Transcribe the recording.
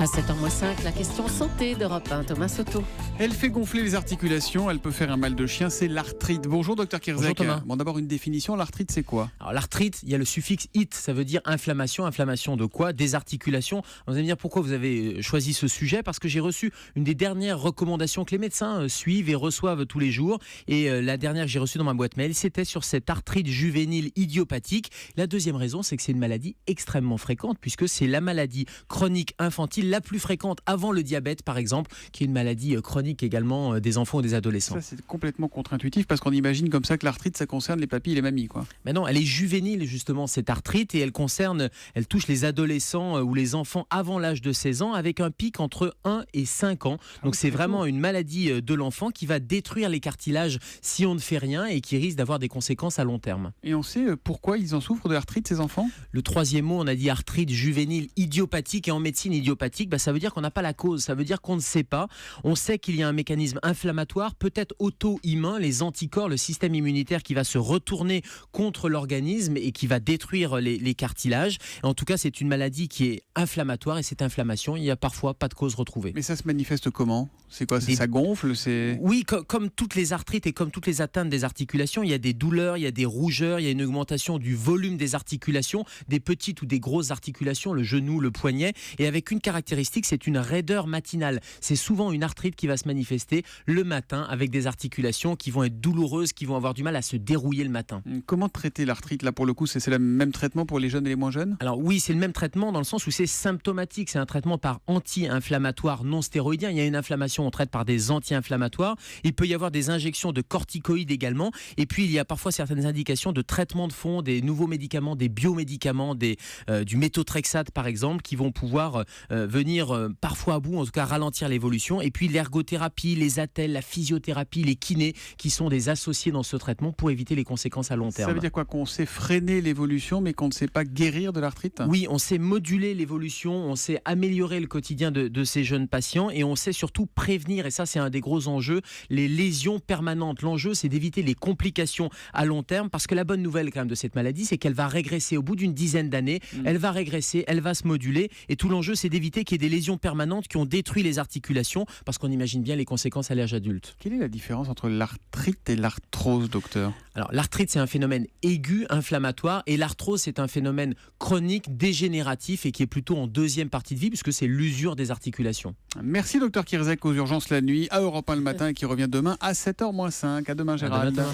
À 7h05, la question santé d'Europe 1, Thomas Soto. Elle fait gonfler les articulations, elle peut faire un mal de chien, c'est l'arthrite. Bonjour docteur Kirzek. Bonjour Thomas. Bon, d'abord une définition, l'arthrite c'est quoi? Alors l'arthrite, il y a le suffixe it, ça veut dire inflammation. Inflammation de quoi? Des articulations. Vous allez me dire pourquoi vous avez choisi ce sujet? Parce que j'ai reçu une des dernières recommandations que les médecins suivent et reçoivent tous les jours. Et la dernière que j'ai reçue dans ma boîte mail, c'était sur cette arthrite juvénile idiopathique. La deuxième raison, c'est que c'est une maladie extrêmement fréquente puisque c'est la maladie chronique infantile la plus fréquente avant le diabète par exemple, qui est une maladie chronique également des enfants ou des adolescents. Ça c'est complètement contre-intuitif parce qu'on imagine comme ça que l'arthrite ça concerne les papis et les mamies quoi. Mais non, elle est juvénile justement cette arthrite et elle touche les adolescents ou les enfants avant l'âge de 16 ans avec un pic entre 1 et 5 ans. Donc c'est vraiment une maladie de l'enfant qui va détruire les cartilages si on ne fait rien et qui risque d'avoir des conséquences à long terme. Et on sait pourquoi ils en souffrent de l'arthrite ces enfants? Le troisième mot, on a dit arthrite juvénile idiopathique et en médecine idiopathique, ça veut dire qu'on n'a pas la cause, ça veut dire qu'on ne sait pas. On sait qu'il y a un mécanisme inflammatoire, peut-être auto-immun, les anticorps, le système immunitaire qui va se retourner contre l'organisme et qui va détruire les cartilages. Et en tout cas, c'est une maladie qui est inflammatoire et cette inflammation, il n'y a parfois pas de cause retrouvée. Mais ça se manifeste comment? C'est quoi? Ça gonfle? Oui, comme toutes les arthrites et comme toutes les atteintes des articulations, il y a des douleurs, il y a des rougeurs, il y a une augmentation du volume des articulations, des petites ou des grosses articulations, le genou, le poignet, et avec une caractéristique, c'est une raideur matinale. C'est souvent une arthrite qui va se manifester le matin avec des articulations qui vont être douloureuses, qui vont avoir du mal à se dérouiller le matin. Comment traiter l'arthrite? Là pour le coup, c'est le même traitement pour les jeunes et les moins jeunes? Alors oui, c'est le même traitement dans le sens où c'est symptomatique. C'est un traitement par anti-inflammatoire non stéroïdien. Il y a une inflammation, on traite par des anti-inflammatoires. Il peut y avoir des injections de corticoïdes également. Et puis il y a parfois certaines indications de traitement de fond, des nouveaux médicaments, des biomédicaments, du méthotrexate par exemple, qui vont pouvoir venir parfois à bout, en tout cas ralentir l'évolution. Et puis l'ergothérapie, les attelles, la physiothérapie, les kinés qui sont des associés dans ce traitement pour éviter les conséquences à long terme. Ça veut dire quoi? Qu'on sait freiner l'évolution mais qu'on ne sait pas guérir de l'arthrite? Oui, on sait moduler l'évolution, on sait améliorer le quotidien de ces jeunes patients et on sait surtout prévenir, et ça c'est un des gros enjeux, les lésions permanentes. L'enjeu c'est d'éviter les complications à long terme parce que la bonne nouvelle quand même de cette maladie c'est qu'elle va régresser au bout d'une dizaine d'années, elle va régresser, elle va se moduler et tout l'enjeu c'est d'éviter qu'il y ait des lésions permanentes qui ont détruit les articulations parce qu'on imagine bien les conséquences à l'âge adulte. Quelle est la différence entre l'arthrite et l'arthrose, docteur? Alors l'arthrite c'est un phénomène aigu, inflammatoire et l'arthrose c'est un phénomène chronique, dégénératif et qui est plutôt en deuxième partie de vie puisque c'est l'usure des articulations. Merci docteur Kirzek aux urgences la nuit à Europe 1 le matin et qui revient demain à 7h-5. À demain Gérald. À demain.